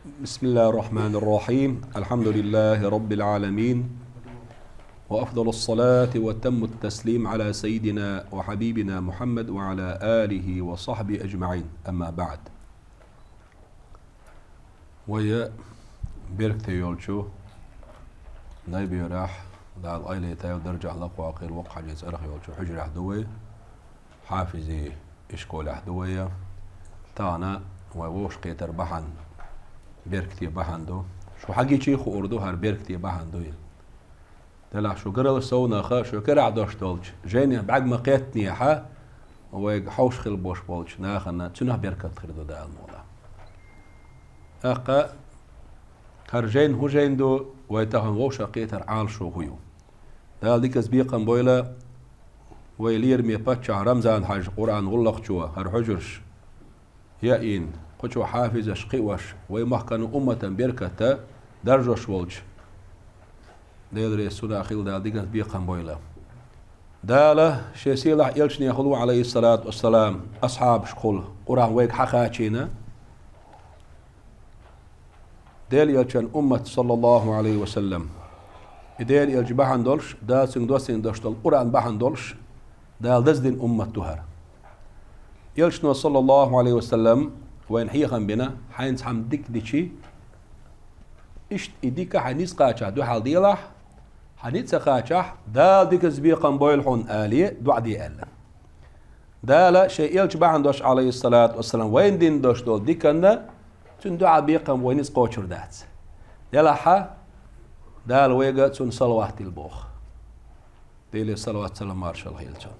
بسم الله الرحمن الرحيم. الحمد لله رب العالمين، وأفضل الصلاة وتم التسليم على سيدنا وحبيبنا محمد وعلى آله وصحبه أجمعين. أما بعد، ويا بيركتي يولشو نايبي راح دع الأيلة تايو درجة لقوا آخر وقع جيس أرخ يولشو حجر أحدوية حافظي إشكول أحدوية تانا ووش قيتر بحن بيركتي بحندو شو حقي شيخ أردو هر بيركتي بحندو دلع شو قرل سونا خا شو كرع دوش دولش جيني بعد ما قيتني حا وحوش خل بوش بولش ناخنا تنه بيركت خردو دا الموضوع أقا هرجين هو جين دو ويتهم وش قيتر عال شو هيو دا ديك سبيقا بويلا ويلير مي باتشا رمزان حاج قرآن غلق شو هر حجرش يأين قشو حافظ شقيوش ويمحكن أمة بيركتا درجوش ولش ديدري السنة أخيل دا ديك سبيقا بويلا داله شيسيلح يلشني يخلو عليه الصلاة والسلام أصحاب شقول قرآن ويك حقاتينا ديل يلشن أمة صلى الله عليه وسلم ديل يلج بحن دولش دال سين دوسين دوشتل قرآن بحن دولش دال دزدين أمة تهر يلشنو صلى الله عليه وسلم وين حيخن بنا حينس حم ديك ديشي إشت إديك حنيس قاچا دو حال ديلح حنيس قاچا دال ديك زبيقا بويلحون آلية دو عدي ألا دال شيء يلج بحن دوش عليه الصلاة والسلام وين دين دوش دول ديكنا تن دعا بيقم وينيس قوشر دات دلحا دال ويقا تن صلوات البوخ ديلي صلوات سلام مارشال هيلتون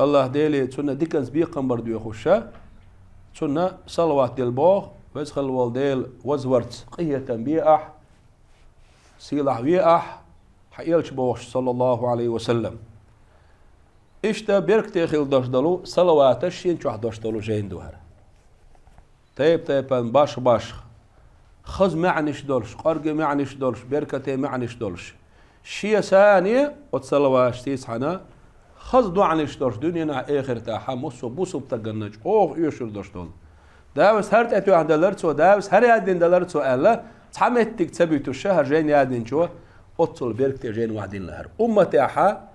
الله ديلي تن ديكنز بيقم بردو يخشا تن صلوات البوخ ويسخل والديل وزورت قية بيئح سيلح بيئح حيلش بوش صلى الله عليه وسلم اشتا بيركتي خيل داشدلو صلوات الشين چوح داشدلو جين دوهر تيب باش خز معنيش دولش قرق معنيش دولش بركتي معنيش دولش شيء ثانية وتصلواش تيسحنا خز دوعنيش دولش دنيا آخر تاحا مصو بوسو بتقنج اوه يشور دوش دول داوس هرت اتو عند دلرتو داوس هر يادين دلرتو الا تحمتك تبيتو الشهر جين يادين شو اتصل بركتي جين وعدين لهر تاحا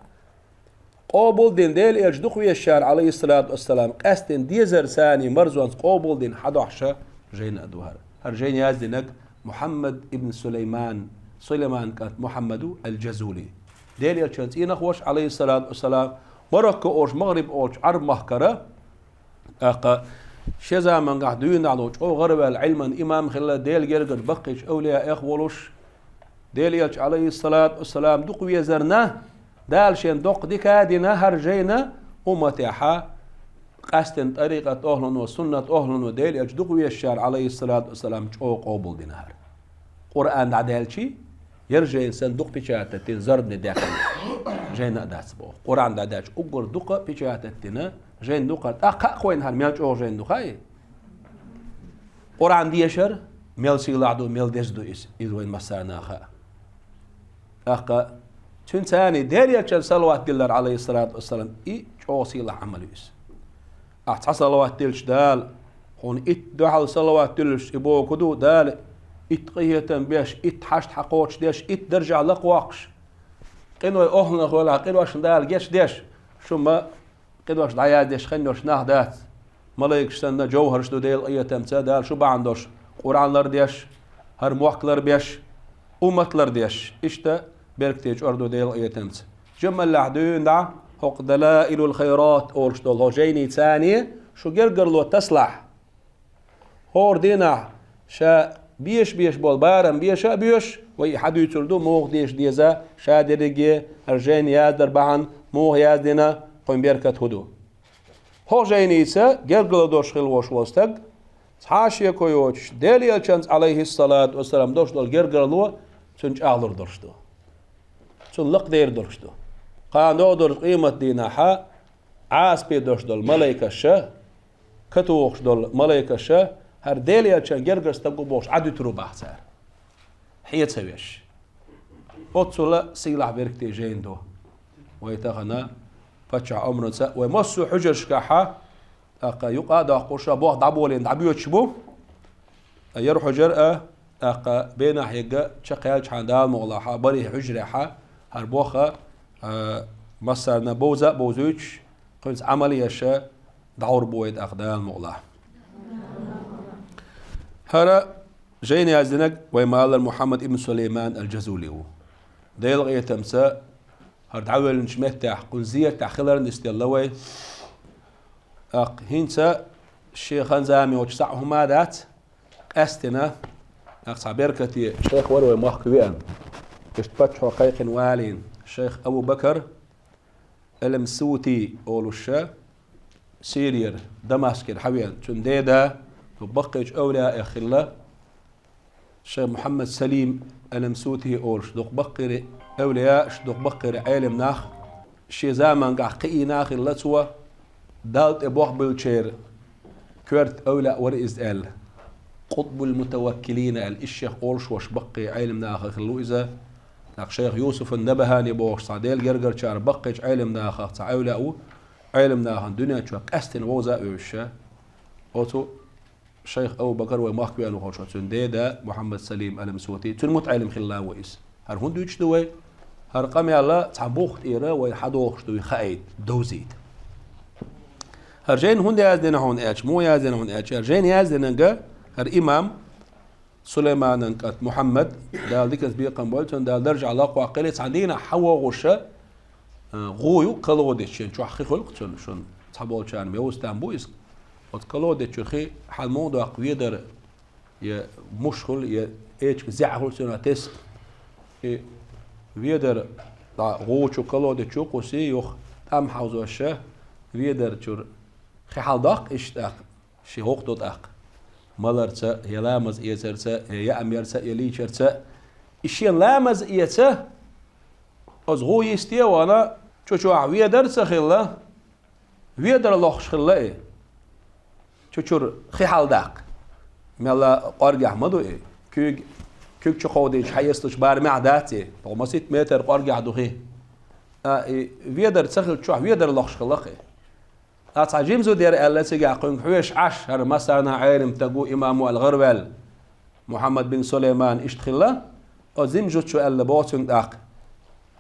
قابل دين ديل يجدق ويا الشار عليه الصلاة والسلام قاستن ديزر ثاني مرزوان قابل دين حدوحشة جين أدوهر هر جين يازدنك محمد ابن سليمان كانت محمد الجزولي ديل يلشانت إنخوش عليه الصلاة والسلام مركو أوش مغرب أوش عرب محكرة أقا شزا من قعدوين علوش أو غرب العلم إمام خلا ديل يرقد بقيش أولياء إخولوش ديل يلش عليه الصلاة والسلام دق ويا زرناه دالشين دوق ديكا دينا هرجينا أمتيحا قاستن طريقة أهلن وسنة أهلن وديل يجدق ويا الشار عليه الصلاة والسلام جو قابل دينهر قرآن دعدالشي يرجع إنسان دوق بيشاتتين زرد داخل جينا داس بو قرآن دعدالش أقر دوق بيشاتتين جين دوق أقا خوين هر ميل جو جين دوقاي قرآن ديشر ميل سيلعدو ميل ديزدو إذوين مسانا خا أقا تون ثاني دير يلشن صلوات ديلر عليه الصلاة والسلام جوسي له عمليس أحت صلوات ديلش دال هون دحل صلوات ديلش إبو كدو دال قية بيش حشت حقوش ديش درجع لقواقش قنوي أهلنا ولا قنوش دال جيش ديش شو ما قنوش دعيا ديش خنوش نهدات ملايك شتنا جوهرش دو ديل قية تمتا دال شو بعندوش قرآن لر ديش هر موحكلر بيش أمتلر ديش إشتا بيركتيج أردو ديل إيتمت جمل لعدون دع حق دلائل الخيرات أولش دول هجيني ثانية شو جرجر لو تسلح هور دينا شا بيش بول بارم بيش وي حدو يتردو موغ ديش ديزا شا درجي هرجين يادر بعن موغ يادنا قوم بيركت هدو هجيني سا جرجر دوش خل وش وستق حاشية كويوش ديل يلشنز عليه الصلاة والسلام دوش دول جرجر لو تنج أعلر درشتو سن لق دير درشتو قانو در قيمة ديناحا عاس بي درش دول ملايكة الشا كتوخش دول ملايكة الشا هر ديليا چن جرگرس تبقو بوش عدو ترو بحثار حيت سويش اوتسولا سيلاح بيركتي جين دو ويتغنى فتشع عمرو سا ومسو حجر شكاحا اقا يقادا قوشا بوح دعبولين دعبيو تشبو يروح جرأة أق بين حيجا شقيال شاندال مغلاحة بري حجرها هربوخة مثلا بوزا بوزوش قلت عملية شا دور بويد أقدال مغلاح هرا جيني أزنك ويمال محمد ابن سليمان الجزولي ديل غير تمسا هرد عول نشمت تاح قنزية تاخلر نستيلوي أق هنسا الشيخ انزامي وتسعهما ذات أستنا أقصى بركتي الشيخ وروي محكوين اشتفتح قيق والين الشيخ أبو بكر المسوتي أولوشا سيرير دمشق الحوين تنديدا تبقيج أولياء خلا الشيخ محمد سليم المسوتي أولش دوق بقر أولياء دوق بقر عالم ناخ الشي زمان قاع قئي ناخ اللتوى دالت ابوح بالشير كورت أولى ورئيس ال قطب المتوكلين الشيخ أولش وش بقي علم ناخ خلو إذا الشيخ يوسف النبهاني بوش صاديل جرجر شار بقيش علم ناخ تعاولة أو علم ناخ الدنيا شو كأستن ووزا وشة أوتو الشيخ أبو بكر ومحكي أنو خوش تنديدا محمد سليم المسوتي تنمت علم خلا وإس هر هون دوش دوي هر قامي الله تعبوخت إيرا ويحدوخش دوي خايد دوزيد هرجين هون يازدنا هون ايش مو يازدنا هون ايش هرجين يازدنا جا هر امام سليمان انكت محمد دال ديك بيقم بولتون دال درجة على قوا قلت عندنا حوا غشة غويو قلودش شو حقي خلق شون تحبول شان ميوستان بويس وتقلودش خي حالمود اقوي در يا مشغل يا ايش زعل شون تس ويدر غوچو قلودش قوسي يخ ام حوزوشه ويدر شور خي حالداق اشتاق شي هوقتوت اق مالرتا يلامز ايترتا يا اميرتا يليچرتا اشين لامز ايتا از غو يستي وانا چوچو ويدر سخيلا ويدر لوخش خلا چوچور خي حالداق ملا قرج احمدو كيك چخوديش حيستش بار معداتي طوماسيت متر قرج عدوخي ويدر سخيل چو ويدر لوخش خلا أتعجم زود يا الله تجا قن حوش عش هر مثلا عالم تجو إمام الغربل محمد بن سليمان اشتخلا أزم جود شو الله باتون داق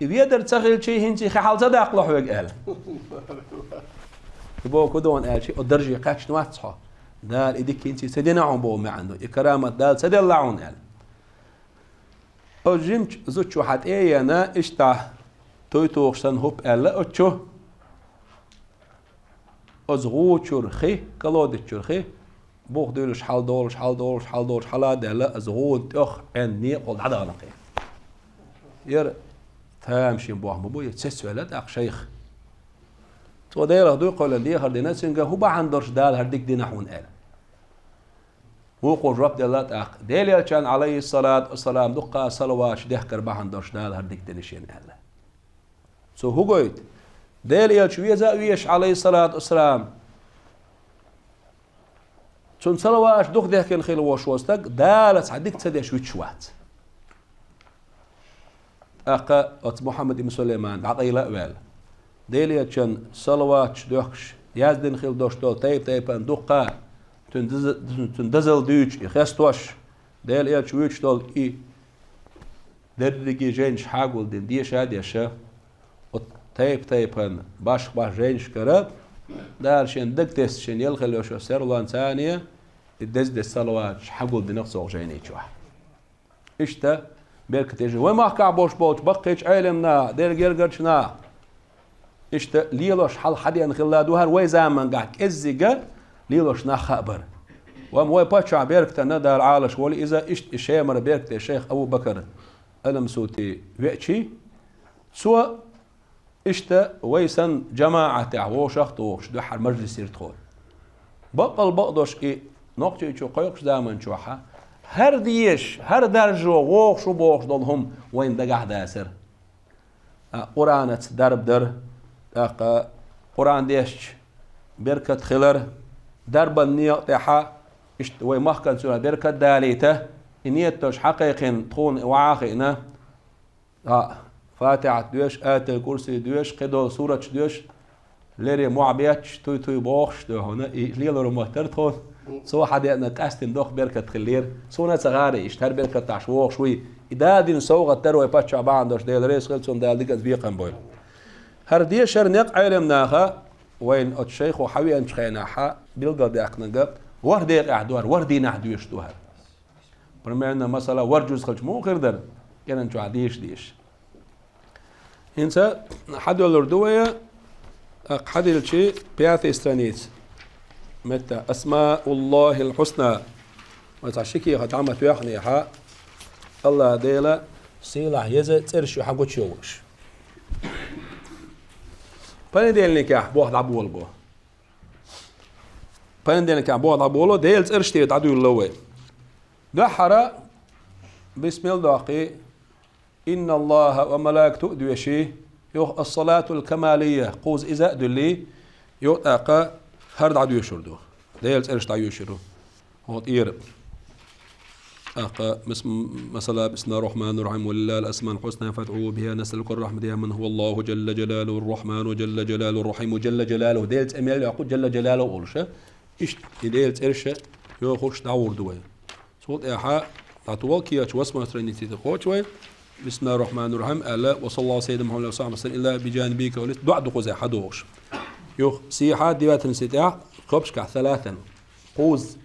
إذا يقدر تغير شيء هنتي خحال تداق له حوج قال يبغى كدون قال شيء الدرجة قاش نواتها دال إديك هنتي سدينا عم بو معنا إكرامة دال سدي الله عون قال أزم زود شو حد إيه أنا اشتاه تويتوخشن هوب الله أتشو از غو چرخی کلاد چرخی بوخ دولش حال دولش حالا دل از غو تخ انی قل عدا نقی یر تامشين بوه مبوي تسولد اخ شيخ تو دايره دو قال لي هردنا سنجا هو با عندرش دال هرديك دي نحون ال هو قول رب دلات اخ ديل كان عليه الصلاه والسلام دقه صلوات دهكر با عندرش دال هرديك دنشين ال سو هو قلت ديل شويه زاويش عليه الصلاه والسلام چون صلوات دخ دهكن خيل واش وستك دالت عندك تسدي شوات أقا محمد بن سليمان عقيلة أول ديليا كان صلوات دوخش يازدن خيل دوش دول تيب أن دقة تندزل دوش يخستوش ديليا شويش دول إي دردقي جينش حاقول دين ديش هاديشة تيب أن باش جينش كرب دال شين دكتس شين يلخل يوشو سيرلان ثانية الدزد الصلوات حاقول دين نقصو جيني شوح إشتا بيركت يجي وما كعبوش بوش بقيش علمنا دير جرجرشنا إشتا ليلوش حل حديان خلا دوهر وي زمان قاعد إزيجا ليلوش نخبر وموي باتشع بيركت ندار عالش ولي إذا إشت إشامر بيركت الشيخ أبو بكر المسوتي ويتشي سوا إشتا ويسن جماعة تعوش أختوش دوحر مجلس يرتخول بقل بقدوش إيه نقطة يشو قيقش دامن شوحة هر ديش هر درجة ووخ شو بوخ ضلهم وين دقع داسر قرآن درب در قرآن ديش بركة خلر درب النيقطحة وين محكن سورة بركة داليته نيتوش حقيقين تكون وعاقنا فاتحة دوش آية الكرسي دوش قدو سورة دوش ليري معبيتش توي بوخش دو هنا ليلو مهتر تكون سو حد انك استن دوخ بركه خلير سو ناس غاري اشتهر بركه تاع شوخ شوي idadin soga terwe pacha bandosh del res gelson del digas biqan boy har die shar neq aylem naha وين الشيخ وحوي ان شخيناها بيلقى داقنا وردي قاعدوار وردي نحدو يشتوها برمعنا مثلا ورجوز خلج مو غير در كان انتو عديش ديش انسا حد الاردوية حد الشيء بياث استرانيت متى اسماء الله الحسنى وتعشكي قد عمت ويحني حق الله ديلا سيلا يزا ترشو حقو تشوش بان ديل نكاح بوحد عبول بو بان ديل نكاح بوحد عبولو ديل ترشتي تعدو اللوي دحرة بسم الله إن الله وملائكته دوشي يوخ الصلاة الكمالية قوز إذا دلي يوتاقا هرد عدو يشردو ديل ترشت عدو يشردو هو طير مثلا بسم الله الرحمن الرحيم ولله الأسماء الحسنى فادعوه بها نسألك الرحمة يا من هو الله جل جلاله الرحمن جل جلاله الرحيم جل جلاله ديلت أميل يقول جل جلاله أولشة إيش ديلت إرشة يخش دعور دوي صوت إيحاء تعطوه كياتش واسمه ترينيتي تخوش وين بسم الله الرحمن الرحيم ألا وصلى الله سيدنا محمد صلى الله عليه وسلم إلا بجانبك ولست دعاء دقوز حدوش يخ سيحات ديوات نسيتها كبش ثلاثا قوز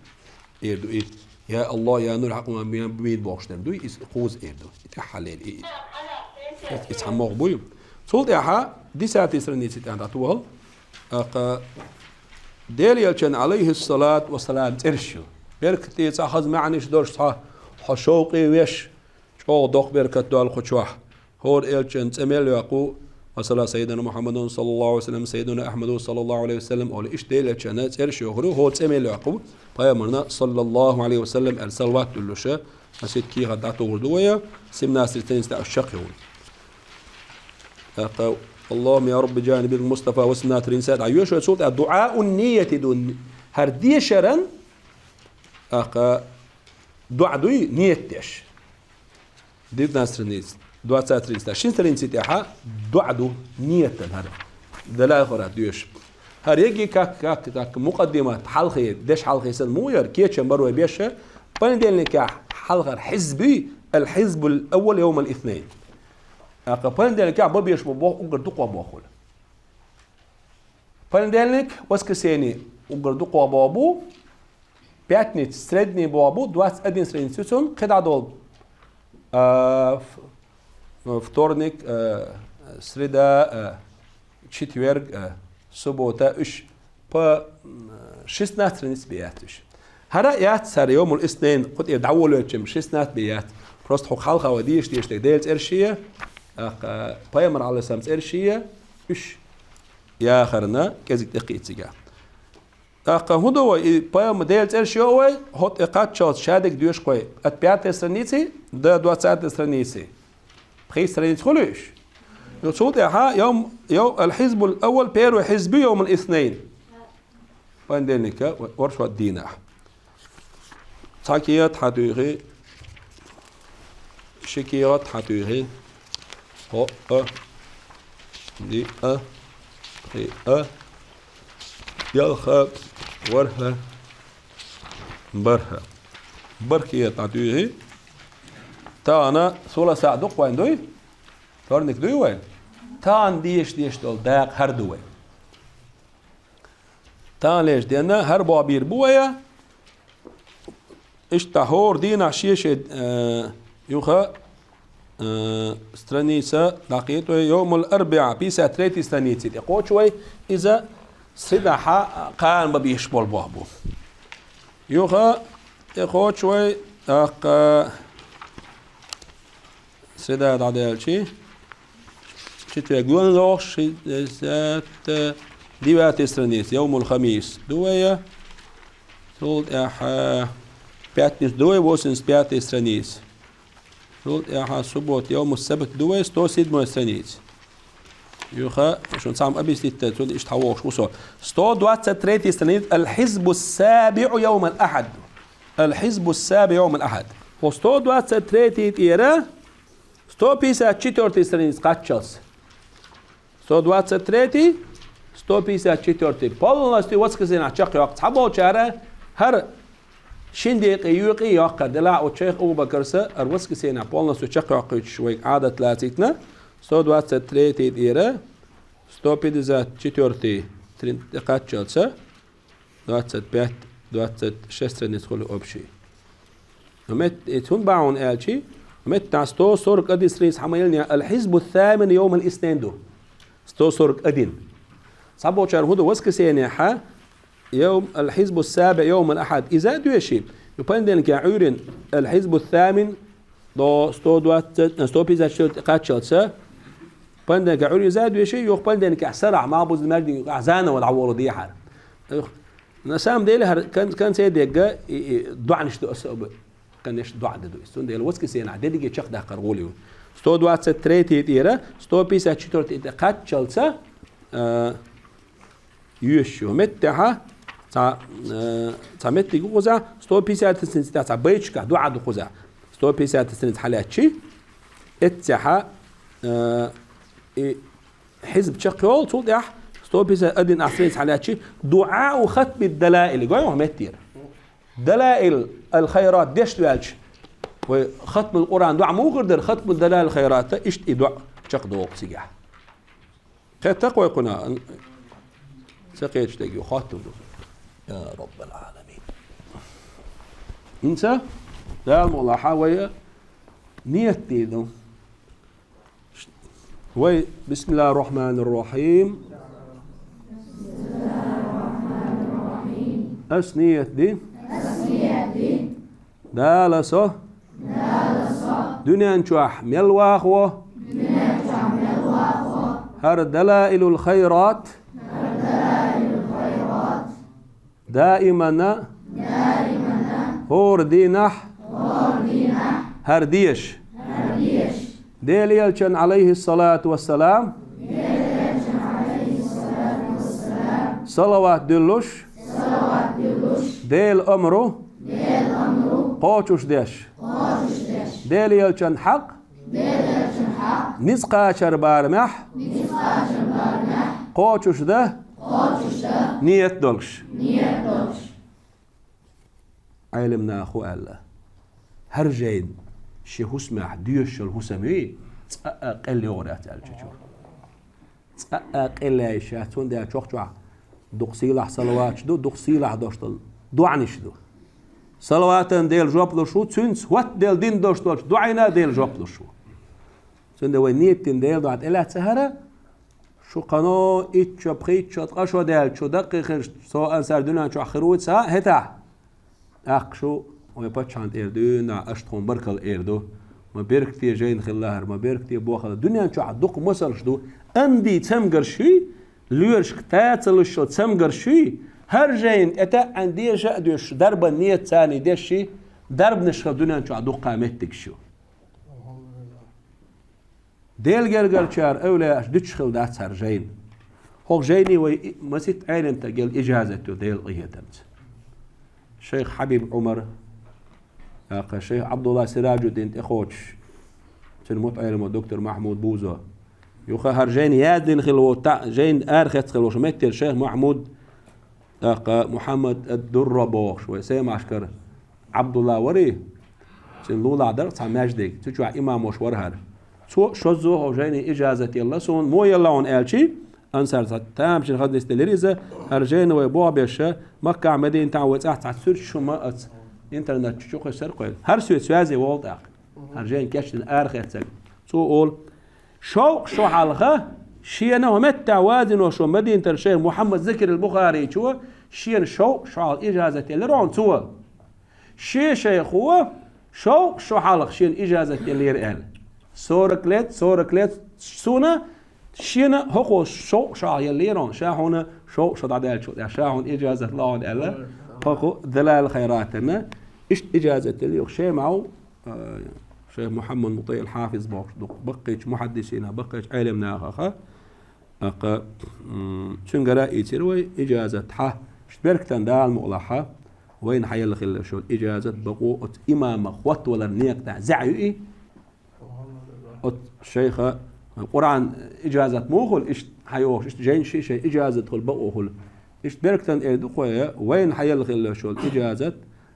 إيردو إيه يا الله يا نور حق ما بيد بوشتر دوي قوز إيردو يتحلل إيه يتحمق بوي صوت إيحاء دي ساعة تسرنيتي تعطوه ديل يلشن عليه الصلاة والسلام ترشو بركتي تأخذ معنيش دورش صح حشوقي ويش شو دوق بركة دول خشوح هور يلشن تميل يقو وصلى سيدنا محمد صلى الله عليه وسلم سيدنا أحمد صلى الله عليه وسلم أول إيش ديل يلشن ترشو هو تميل يقو قيامنا صلى الله عليه وسلم الصلوات دلوشة مسيد كي غدعته وردوية سمنا سلتين ستة الشقيون اللهم يا رب جانب المصطفى وسنا ترينسات عيوش صوت الدعاء النية دون هردي شرن دعاء دوي نيتش ديت ناس ترينس دعاء ترينس شين ترينس تاعها دعاء دو نية هذا دلا آخر ديوش هر يجي كاك مقدمة حلقة دش حلقة سن موير كيتش مروي بيشه بندل نكاح حلقة حزبي الحزب الأول يوم الاثنين بندلك عباب يشبه بوه وقردقوا بوخول بندلك واسكسيني وقردقوا بوابو بياتني تسردني بوابو دوات أدين سردين سوسون قد عدول فطورنك سردا تشيتويرغ سبوتا اش با شسنات سردين بياتش هرا يات سار يوم الاثنين قد يدعولوا يتشم شسنات بيات بروست حق حلقة وديش ديشتك ديلت إرشية بايمر على سامس إرشية إيش يا خرنا كذي دقيقة تجاه هو بايمر ديلت إرشية هو هات إقاد شاط شادك ديوش قوي أتبيعت السرنيسي ده دو ساعات السرنيسي بخي سرنيس خلوش يصوت يوم الحزب الأول بيرو حزبي يوم الاثنين وين دينك ورشوا الدينة تاكيات حدوغي شكيات حدوغي هو دي هي يلخا ورها برها بركية تعطيه تانا سولا ساعدوك وين دوي تورنك دوي وين تان ديش دول داق هر دوي تان ليش دينا هر بابير بويا اشتهور دينا شيش يوخا سترانيسا لقيته يوم الأربعاء بيسا تريتي سترانيسي يقول شوي إذا صدحا قان ببيشبول بوابو يوخا يقول شوي سيدا دعدال شي يقولون لوش ذات ديوات سترانيسي يوم الخميس دوية تولد احا بياتنس دوي ووسنس بياتي سترانيس تولد احا سبوت يوم السبت دوي ستو سيد مسترانيس يوخا شون صام ابي ستة تولد ايش تحوش وصول ستو دوات ستريتي سترانيس الحزب السابع يوم الأحد الحزب السابع يوم الأحد وستو دوات ستريتي تيرا ستو بيسا تشيتورتي سترانيس قاتشلس ستو دوات ستريتي ستو بيسا تشيتورتي بالله ستي واسكسين عشاق وقت حبو شارع هر شندق يوقي يوقع دلع وشيخ أبو بكر سا أروسك سينا بولنا سو شق عقيد شوي عادة ثلاثتنا 123 ديرة 154 دقات جلسة 25 26 ندخل أبشي ومت هون باعون قالشي ومت تاستو صورك أدين سريس حمايلني الحزب الثامن يوم الاثنين دو ستو صورك أدين صابو شار هدو وسك سينا حا يوم الحزب السابع يوم الأحد إذا دوشي يبندن كعورن الحزب الثامن دو ستو بيزا دقات جلسة بندن كعورن إذا دوشي يبندن كسرع ما بوز المجد عزانة والعوار دي حال نسام ديله كان سيد يجا دعنش دو أسأب كانش دعد دو استون ديل وسك سينا ديجي شق ده قروليو ستو دوات ستريتي تيرا ستو بيسا تشتور تقات شلسة يوشو متها تا متي غوزا ستو بيسا تسنت تا بيتشكا دعد غوزا ستو بيسا تسنت حالاتشي اتها حزب شقيول توضح ستوبيزا أدين أحسنت على شيء دعاء وختم الدلائل جايهم متير دلائل الخيرات ديش توالش وختم القرآن دعاء مو غير ختم الدلائل الخيرات إيش دعاء شق دوق سجاح خير تقوى قنا سقيتش تجي خاتم يا رب العالمين إنسى لا الموضوع حاوية نيتي ذو بسم الله الرحمن الرحيم أسنية دي دالسو دنيا نشوح ملواخو هر دلائل الخيرات دائما هور دينح هر ديش ديليلشن عليه الصلاة والسلام صلوات دلوش ديل أمرو قوشوش ديش ديل يلشن حق نسقا شربارمح قوشوش ده نيت دولش علمنا أخو الله هرجين شي هسمح ديوش الهسمي أقل يورات الججور أقل يشاتون ده شوخ دقسيلح صلوات دو دقسيلح دوشتل دو عنش دو صلوات ديل جوبلو شو تسنس وات ديل دين دوشتل دعينا ديل جوبلو شو سند وينيت ديل دوات إلا تسهرة شو قنو إتش بخيت شو تقشوا ديل شو دقيق سواء سردنا شو خروت سا هتا أقشو ويبتش عند إردونا أشتهم بركل إردو ما بيركتي جين خلاهر ما بيركتي بوخل الدنيا شو عدوق مسلش دو أندي تمجر شي لورش كتاتل شو تمجر شي هر جين أتا عندي جاء دوش درب النية ثاني دشي درب نشخ الدنيا شو عدوق قامتك شو ديل جرجر شار أولا أشدش خل دات هر جين هو جيني ومسيت عين أنت قال إجازته ديل إيهتمت شيخ حبيب عمر الشيخ عبد الله سراج الدين اخوتش تنموت علم الدكتور محمود بوزو يوخا هرجين يادين خلو تاع جين ارخت خلو شمت الشيخ محمود محمد الدربوخ شوي سيما عشكر عبد الله وري تن لولا درس ماجدك تشوع امام وشورهر شو زو جين اجازه يلا سون مو يلا اون الشي انصر تام شي خد استلريزه هرجين ويبوع بيش مكه مدينه تاع تحت سر شو ما إنترنت شوخ السرقة هر سوازي والد هرجين كشن آرخيتك تقول شو حلقة شينا ومتى وادن وشو مدينة الشيخ محمد ذكر البخاري شو شين شو على إجازة اللي رون سوا شيخ هو شو حلقة شين إجازة اللي يرقل سوركلت سونا شينا هو شو على اللي رون شاهونا شو ضعدال شو شاهون إجازة لون ألا هو دلال خيراتنا إيش إجازة اللي شيء معه شيخ محمد مطيع الحافظ بقيت محدثين بقيت علمنا أخا شنقرا يتروي إجازة ح شبرك تندال مغلحة وين حيل خل شو إجازة بقوة إمام أخوات ولا نيك تاع زعي الشيخ القرآن إجازة موخل إيش حيوش إيش جين شيء إجازة خل بقوه اشتبركتن إيدو خويا وين حيل خلا شو الإجازة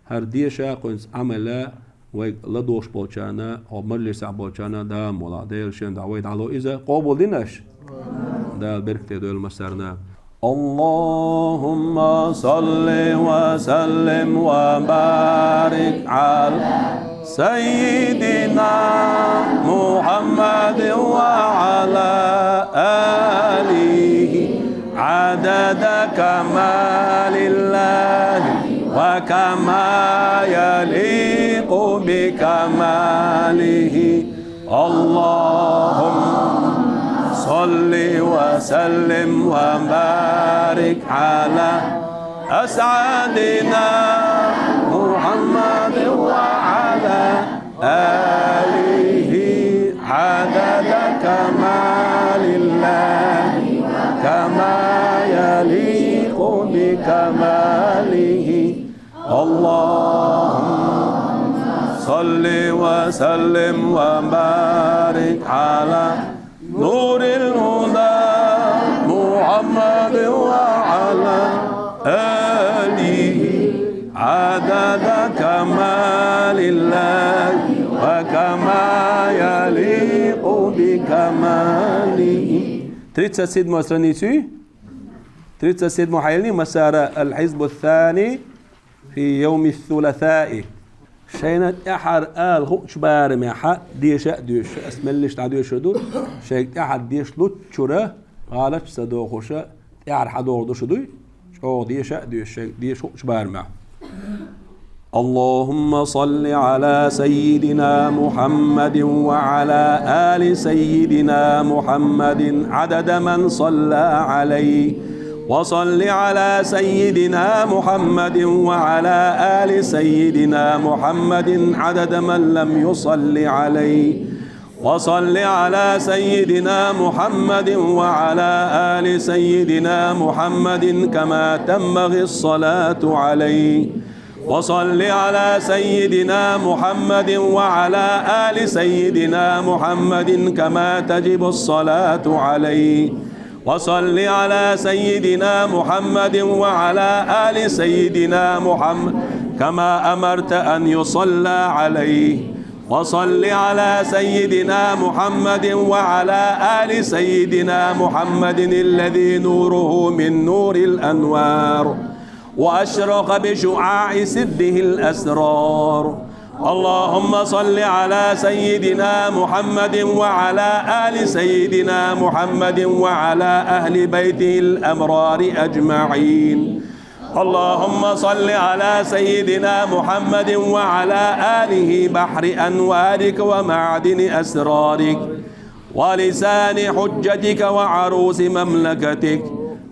هرديشا قنص عملا ولدوش بولشانا أو مجلس بولشانا دا مولا ديل شين دعويد على إذا قابل ديناش دا بركة دول مسرنا اللهم صل وسلم وبارك على سيدنا محمد وعلى آله عدد كمال الله وكما يليق بكماله اللهم صل وسلم وبارك على أسعدنا محمد وعلى آله عدد كمال الله كما يليق بكماله اللهم صل وسلم وبارك على نور الهدى محمد وعلى آله عدد كمال الله وكما يليق بكماله. 37 مسرنيتي 37 محيلني مسار الحزب الثاني في يوم الثلاثاء شينت أحد خوش بارم حق ديش أديش اسملش تعديش دول شيك أحد ديش لوت شرا قالت صدق خوشة أحد حدور دوش دوي شو ديش أديش شيك ديش خوش بارم. اللهم صل على سيدنا محمد وعلى آل سيدنا محمد عدد من صلى عليه وصل على سيدنا محمد وعلى آل سيدنا محمد عدد من لم يصل عليه وصل على سيدنا محمد وعلى آل سيدنا محمد كما تنبغي الصلاة عليه وصل على سيدنا محمد وعلى آل سيدنا محمد كما تجب الصلاة عليه وصل على سيدنا محمد وعلى آل سيدنا محمد كما أمرت أن يصلى عليه وصل على سيدنا محمد وعلى آل سيدنا محمد الذي نوره من نور الأنوار وأشرق بشعاع سده الأسرار اللهم صل على سيدنا محمد وعلى آل سيدنا محمد وعلى أهل بيته الأمرار أجمعين اللهم صل على سيدنا محمد وعلى آله بحر أنوارك ومعدن أسرارك ولسان حجتك وعروس مملكتك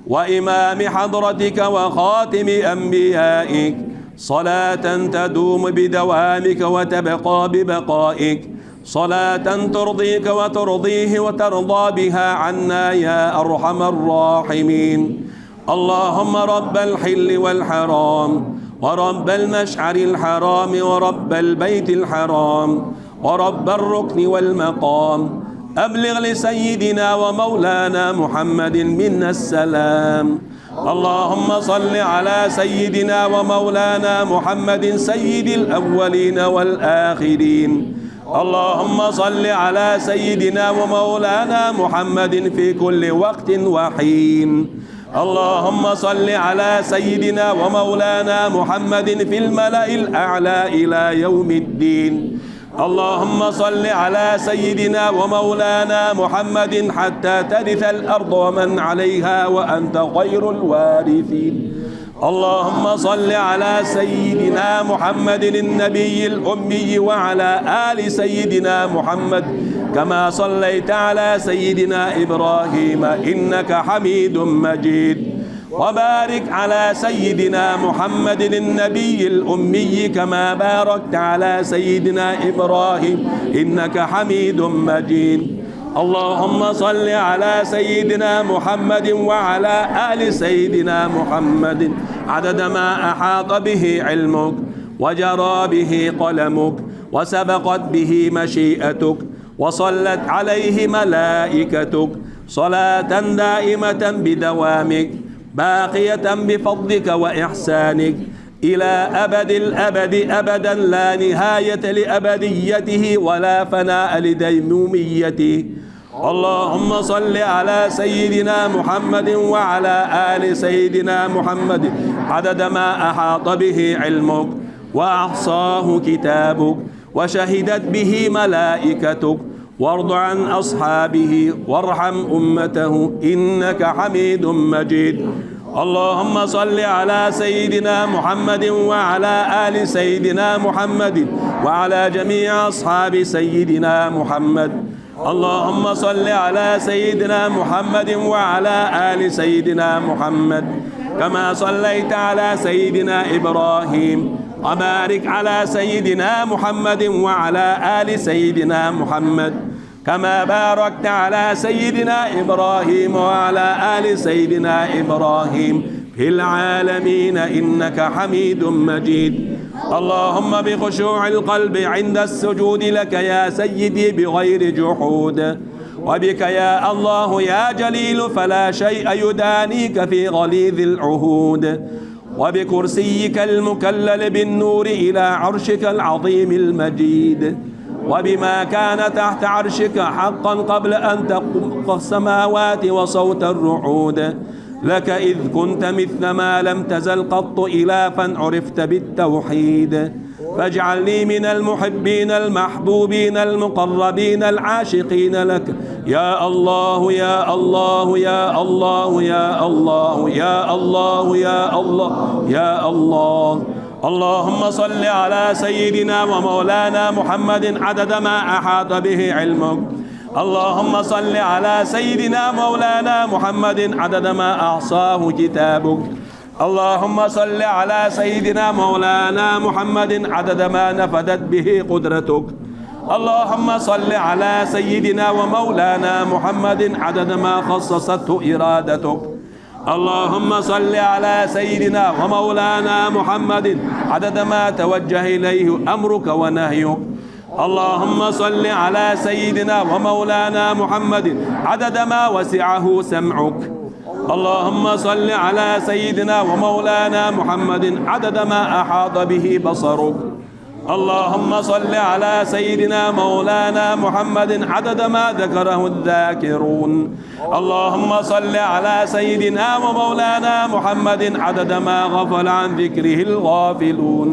وإمام حضرتك وخاتم أنبيائك صلاة تدوم بدوامك وتبقى ببقائك صلاة ترضيك وترضيه وترضى بها عنا يا أرحم الراحمين اللهم رب الحل والحرام ورب المشعر الحرام ورب البيت الحرام ورب الركن والمقام أبلغ لسيدنا ومولانا محمد منا السلام اللهم صل على سيدنا ومولانا محمد سيد الأولين والآخرين اللهم صل على سيدنا ومولانا محمد في كل وقت وحين اللهم صل على سيدنا ومولانا محمد في الملأ الأعلى إلى يوم الدين اللهم صل على سيدنا ومولانا محمد حتى ترث الأرض ومن عليها وأنت خير الوارثين اللهم صل على سيدنا محمد النبي الأمي وعلى آل سيدنا محمد كما صليت على سيدنا إبراهيم إنك حميد مجيد وبارك على سيدنا محمد النبي الأمي كما باركت على سيدنا إبراهيم إنك حميد مجيد اللهم صل على سيدنا محمد وعلى آل سيدنا محمد عدد ما أحاط به علمك وجرى به قلمك وسبقت به مشيئتك وصلت عليه ملائكتك صلاة دائمة بدوامك باقية بفضلك وإحسانك إلى أبد الأبد أبدا لا نهاية لأبديته ولا فناء لديموميته. اللهم صل على سيدنا محمد وعلى آل سيدنا محمد عدد ما أحاط به علمك وأحصاه كتابك وشهدت به ملائكتك، وارض عن أصحابه وارحم أمته إنك حميد مجيد. اللهم صل على سيدنا محمد وعلى آل سيدنا محمد وعلى جميع أصحاب سيدنا محمد. اللهم صل على سيدنا محمد وعلى آل سيدنا محمد كما صليت على سيدنا إبراهيم، وبارك على سيدنا محمد وعلى آل سيدنا محمد كما باركت على سيدنا إبراهيم وعلى آل سيدنا إبراهيم في العالمين إنك حميد مجيد. اللهم بخشوع القلب عند السجود لك يا سيدي بغير جحود، وبك يا الله يا جليل فلا شيء يدانيك في غليظ العهود، وبكرسيك المكلل بالنور إلى عرشك العظيم المجيد، وبما كان تحت عرشك حقا قبل أن تخلق السماوات وصوت الرعود، لك إذ كنت مثل ما لم تزل قط إلافا عرفت بالتوحيد. فاجعلني من المحبين المحبوبين المقربين العاشقين لك يا الله يا الله يا الله يا الله يا الله يا الله يا الله. اللهم صل على سيدنا ومولانا محمد عدد ما أحاط به علمك. اللهم صل على سيدنا مولانا محمد عدد ما أحصاه كتابك. اللهم صل على سيدنا مولانا محمد عدد ما نفدت به قدرتك. اللهم صل على سيدنا ومولانا محمد عدد ما خصصته إرادتك. اللهم صل على سيدنا ومولانا محمد عدد ما توجه إليه أمرك ونهيك. اللهم صل على سيدنا ومولانا محمد عدد ما وسعه سمعك. اللهم صل على سيدنا ومولانا محمد عدد ما أحاط به بصرك. اللهم صل على سيدنا مولانا محمد عدد ما ذكره الذاكرون. اللهم صل على سيدنا ومولانا محمد عدد ما غفل عن ذكره الغافلون.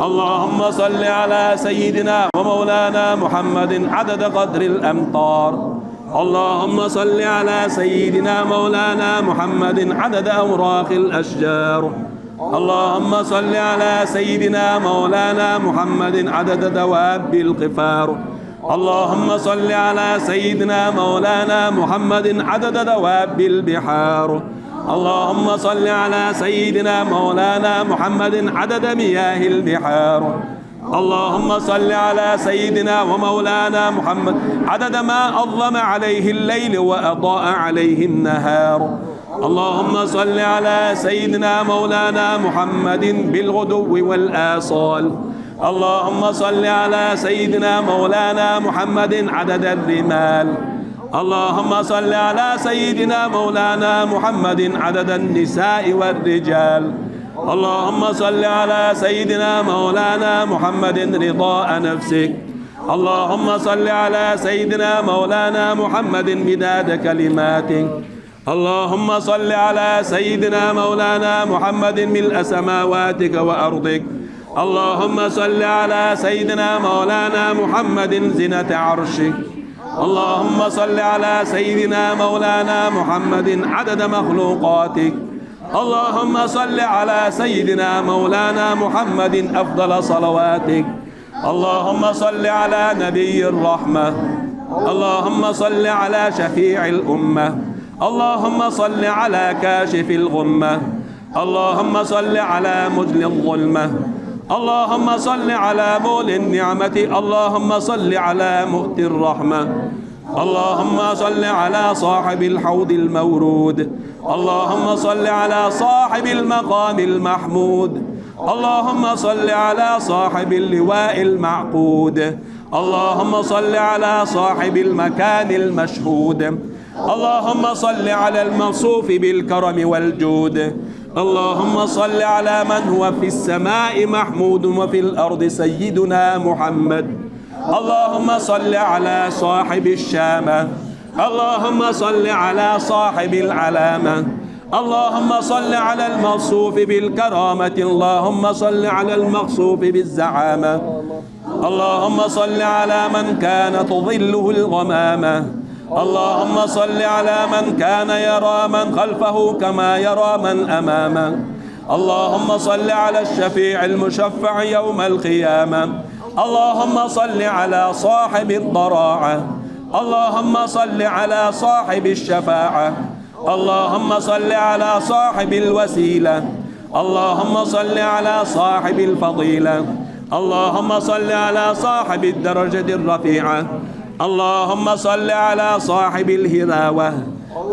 اللهم صل على سيدنا ومولانا محمد عدد قدر الأمطار. اللهم صل على سيدنا مولانا محمد عدد أوراق الأشجار. اللهم صل على سيدنا مولانا محمد عدد دواب القفار. اللهم صل على سيدنا مولانا محمد عدد دواب البحار. اللهم صل على سيدنا مولانا محمد عدد مياه البحار. اللهم صل على سيدنا ومولانا محمد عدد ما أظلم عليه الليل وأضاء عليه النهار. اللهم صل على سيدنا مولانا محمد بالغدو والآصال. اللهم صل على سيدنا مولانا محمد عدد الرمال. اللهم صل على سيدنا مولانا محمد عدد النساء والرجال. اللهم صل على سيدنا مولانا محمد رضاء نفسك. اللهم صل على سيدنا مولانا محمد مداد كلماتك. اللهم صل على سيدنا مولانا محمد ملء سماواتك وأرضك. اللهم صل على سيدنا مولانا محمد زنة عرشك. اللهم صل على سيدنا مولانا محمد عدد مخلوقاتك. اللهم صل على سيدنا مولانا محمد أفضل صلواتك. اللهم صل على نبي الرحمة. اللهم صل على شفيع الأمة. اللهم صل على كاشف الغمة. اللهم صل على مجل الظلمة. اللهم صل على مول النعمة. اللهم صل على مؤتي الرحمة. اللهم صل على صاحب الحوض المورود. اللهم صل على صاحب المقام المحمود. اللهم صل على صاحب اللواء المعقود. اللهم صل على صاحب المكان المشهود. اللهم صل على الموصوف بالكرم والجود. اللهم صل على من هو في السماء محمود وفي الأرض سيدنا محمد. اللهم صل على صاحب الشامة. اللهم صل على صاحب العلامة. اللهم صل على الموصوف بالكرامة. اللهم صل على الموصوف بالزعامة. اللهم صل على من كانت ظله الغمامة. اللهم صل على من كان يرى من خلفه كما يرى من أمامه. اللهم صل على الشفيع المشفع يوم القيامة. اللهم صل على صاحب الضراعة. اللهم صل على صاحب الشفاعة. اللهم صل على صاحب الوسيلة. اللهم صل على صاحب الفضيلة. اللهم صل على صاحب الدرجة الرفيعة. اللهم صل على صاحب الهراوة.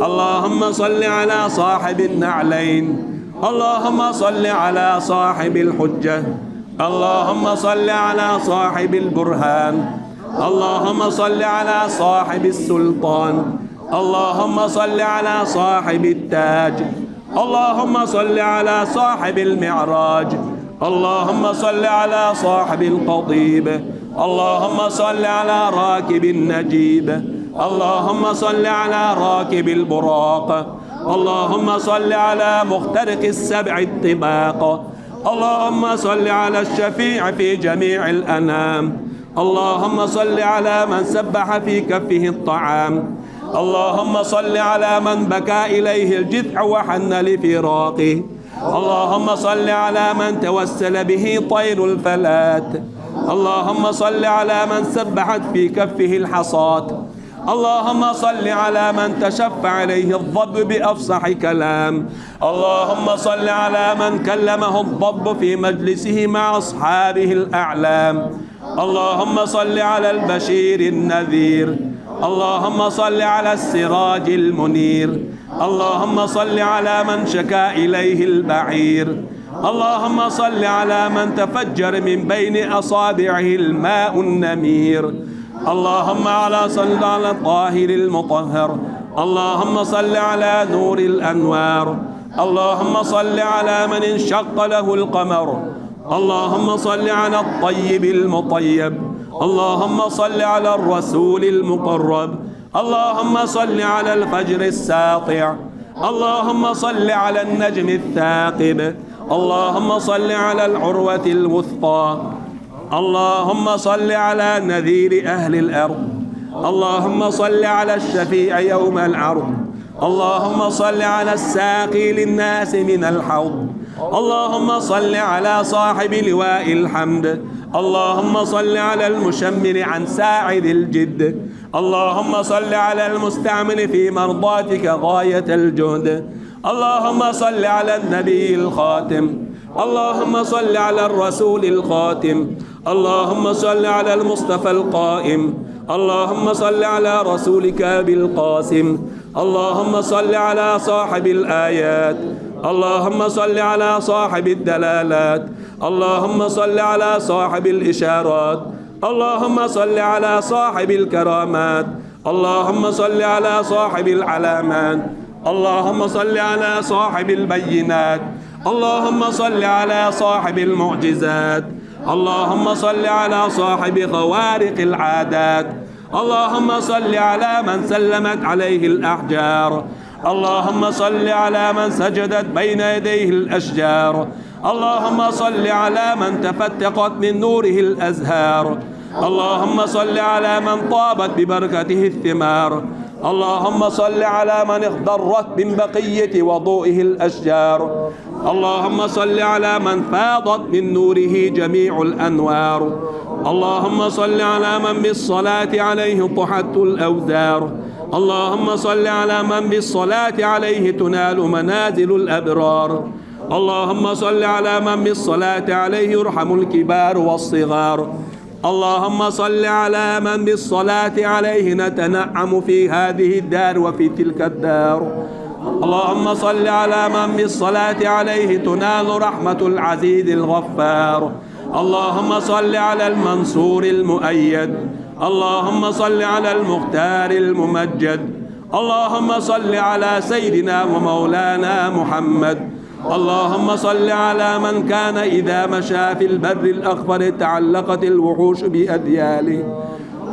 اللهم صل على صاحب النعلين. اللهم صل على صاحب الحجة. اللهم صل على صاحب البرهان. اللهم صل على صاحب السلطان. اللهم صل على صاحب التاج. اللهم صل على صاحب المعراج. اللهم صل على صاحب القضيب. اللهم صل على راكب النجيب. اللهم صل على راكب البراق. اللهم صل على مخترق السبع الطباق. اللهم صل على الشفيع في جميع الأنام. اللهم صل على من سبح في كفه الطعام. اللهم صل على من بكى إليه الجذع وحن لفراقه. اللهم صل على من توسل به طير الفلات. اللهم صل على من سبحت في كفه الحصاة. اللهم صل على من تشفع إليه الضب بأفصح كلام. اللهم صل على من كلمه الضب في مجلسه مع أصحابه الأعلام. اللهم صل على البشير النذير. اللهم صل على السراج المنير. اللهم صل على من شكا إليه البعير. اللهم صل على من تفجر من بين أصابعه الماء النمير. اللهم صل على الطاهر المطهر. اللهم صل على نور الأنوار. اللهم صل على من انشق له القمر. اللهم صل على الطيب المطيب. اللهم صل على الرسول المقرب. اللهم صل على الفجر الساطع. اللهم صل على النجم الثاقب. اللهم صل على العروة الوثقى. اللهم صل على نذير أهل الأرض. اللهم صل على الشفيع يوم العرض. اللهم صل على الساقي للناس من الحوض. اللهم صل على صاحب لواء الحمد. اللهم صل على المشمر عن ساعد الجد. اللهم صل على المستعمل في مرضاتك غاية الجهد. اللهم صل على النبي الخاتم. اللهم صل على الرسول الخاتم. اللهم صل على المصطفى القائم. اللهم صل على رسولك بالقاسم. اللهم صل على صاحب الآيات. اللهم صل على صاحب الدلالات. اللهم صل على صاحب الإشارات. اللهم صل على صاحب الكرامات. اللهم صل على صاحب العلامات. اللهم صل على صاحب البينات. اللهم صل على صاحب المعجزات. اللهم صل على صاحب خوارق العادات. اللهم صل على من سلمت عليه الأحجار. اللهم صل على من سجدت بين يديه الأشجار. اللهم صل على من تفتقت من نوره الأزهار. اللهم صل على من طابت ببركته الثمار. اللهم صل على من اخضرت من بقية وضوئه الأشجار. اللهم صل على من فاضت من نوره جميع الأنوار. اللهم صل على من بالصلاة عليه طحت الأوزار. اللهم صل على من بالصلاة عليه تنال منازل الأبرار. اللهم صل على من بالصلاة عليه يرحم الكبار والصغار. اللهم صل على من بالصلاة عليه نتنعم في هذه الدار وفي تلك الدار. اللهم صل على من بالصلاة عليه تنال رحمة العزيز الغفار. اللهم صل على المنصور المؤيد. اللهم صل على المختار الممجد. اللهم صل على سيدنا ومولانا محمد. اللهم صل على من كان إذا مشى في البر الأخضر تعلقت الوحوش بأدياله.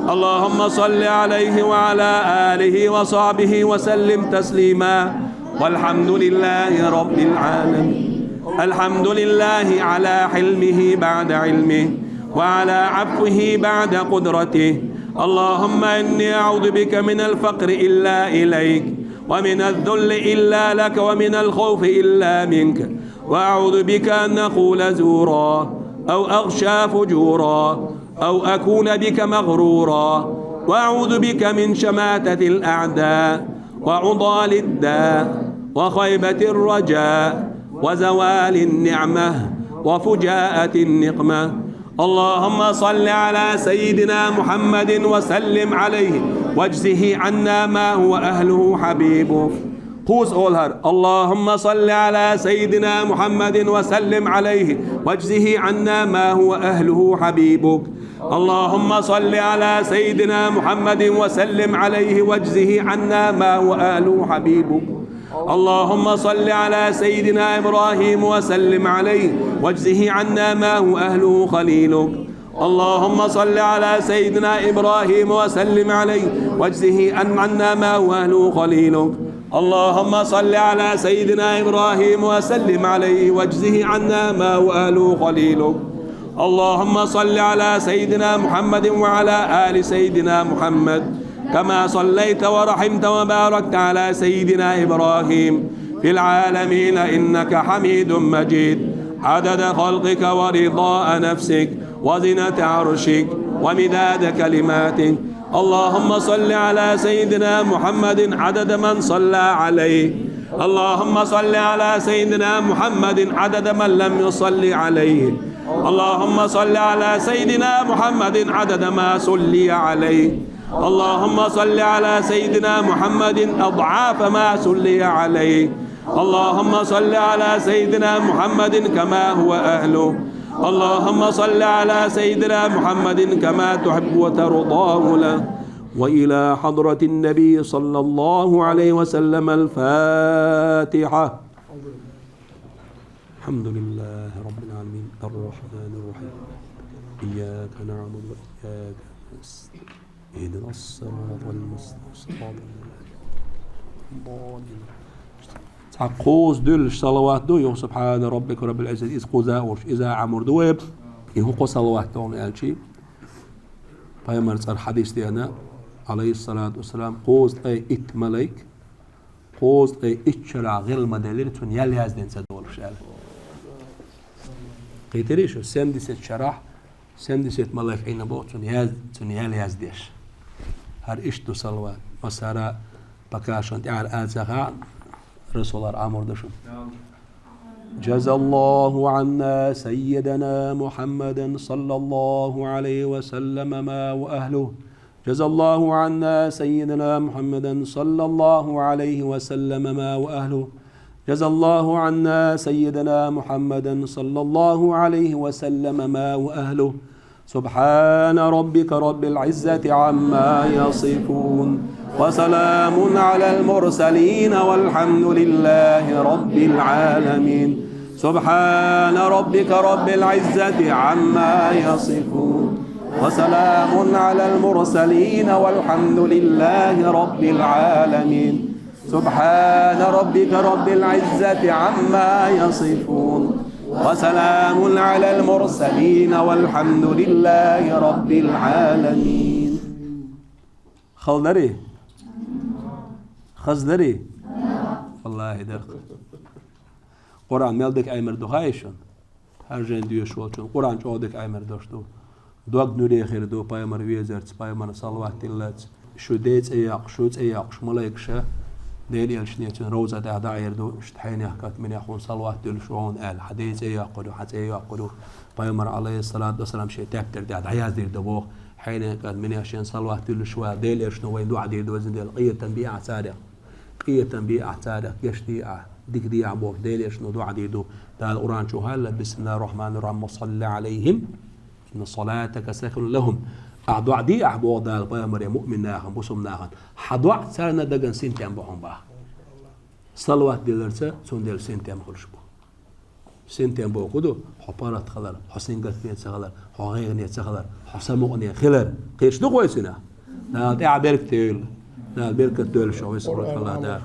اللهم صل عليه وعلى آله وصحبه وسلم تسليما. والحمد لله رب العالمين. الحمد لله على حلمه بعد علمه وعلى عفوه بعد قدرته. اللهم إني أعوذ بك من الفقر إلا إليك، ومن الذل إلا لك، ومن الخوف إلا منك، وأعوذ بك أن أقول زورا أو أغشى فجورا أو أكون بك مغرورا، وأعوذ بك من شماتة الأعداء وعضال الداء وخيبة الرجاء وزوال النعمة وفجاءة النقمة. اللهم صل على سيدنا محمد وسلم عليه واجزه عنا ما هو أهله حبيبه. Who's all her? اللهم صل على سيدنا محمد وسلم عليه واجزه عنا ما هو أهله حبيبك. اللهم صل على سيدنا محمد وسلم عليه واجزه عنا ما هو أهله حبيبك. اللهم صل على سيدنا إبراهيم وسلم عليه واجزه عنا ما هو أهله خليلك. اللهم صل على سيدنا إبراهيم وسلم عليه واجزه عنا ما هو أهله خليلك. اللهم صل على سيدنا إبراهيم وسلم عليه واجزه عنا ما هو أهله خليلك. اللهم صل على سيدنا محمد وعلى آل سيدنا محمد كما صليت ورحمت وباركت على سيدنا إبراهيم في العالمين إنك حميد مجيد. عدد خلقك ورضاء نفسك وزنة عرشك ومداد كلماتك. اللهم صل على سيدنا محمد عدد من صلى عليه. اللهم صل على سيدنا محمد عدد من لم يصلي عليه. اللهم صل على سيدنا محمد عدد ما صلي عليه. اللهم صل على سيدنا محمد أضعاف ما صلي عليه. اللهم صل على سيدنا محمد كما هو أهله. اللهم صل على سيدنا محمد كما تحب وترضاه له. وإلى حضرة النبي صلى الله عليه وسلم الفاتحة. الحمد لله رب العالمين الرحمن الرحيم إياك نعبد وإياك نستعين اهدنا الصراط المستقيم. قوس دل صلوات دو يو سبحان ربك رب العزة إذ قوزا إذا عمر دويب يهو صلوات دون ألشي. فيمر الحديث دينا عليه الصلاة والسلام قوس أي إت ملك قوس أي إتشرع غير مدلل تون يلي هزدين سدول شال قيتريشو سندست شرح سندست ملك عين بوت تون يلي هزديش هر إشتو صلوات مسارا بكاشون تعال آزغان رسول الله عمر دشون. جزى الله عنا سيدنا محمد صلى الله عليه وسلم ما وأهله. جزى الله عنا سيدنا محمد صلى الله عليه وسلم ما وأهله. جزى الله عنا سيدنا محمد صلى الله عليه وسلم ما وأهله. سبحان ربك رب العزة عما يصفون وسلام على المرسلين والحمد لله رب العالمين. سبحان ربك رب العزة عما يصفون وسلام على المرسلين والحمد لله رب العالمين. سبحان ربك رب العزة عما يصفون وسلام على المرسلين والحمد لله رب العالمين. خلدري خزدري والله دخل قرآن ملدك أيمر دخايشون هرجين ديوش والشون قرآن جودك أيمر دوشتو دوغ نوري خير دو بايمر ويزرت بايمر صلوات تلت شو ديت اياق شوت اياق شماليك شا ديلي الشنيتون روزة داير دو اشتحين يحكات من يخون صلوات دول شعون آل حديث اياق قدو حتى اياق قدو بايمر عليه الصلاة والسلام شيء تابتر داد عياز دير دبوغ حين يحكات من يشين صلوات دول شوا ديلي اشنو وين دو عدير دو وزن ديل قية تنبيع اعتادة قية تنبيع اعتادة يشتي ديك دي عبوك ديلي اشنو دو عدير دو دا القرآن شو هلا بسم الله الرحمن الرحيم وصلى عليهم إن صلاتك سكن لهم أعضاء دي أحبوا دال بيامر مؤمن ناخن بسم ناخن حضوع سرنا دجن سنتيم بهم بقى صلوات دلرسة سون دل سنتيم خلشبو سنتيم بو كدو حبارات خلر حسين قلبيت خلر حغيرنيت خلر حسموني خلر قيش دو كويسنا نا تعبرك تيل نا بركة دول شو يسمع الله دار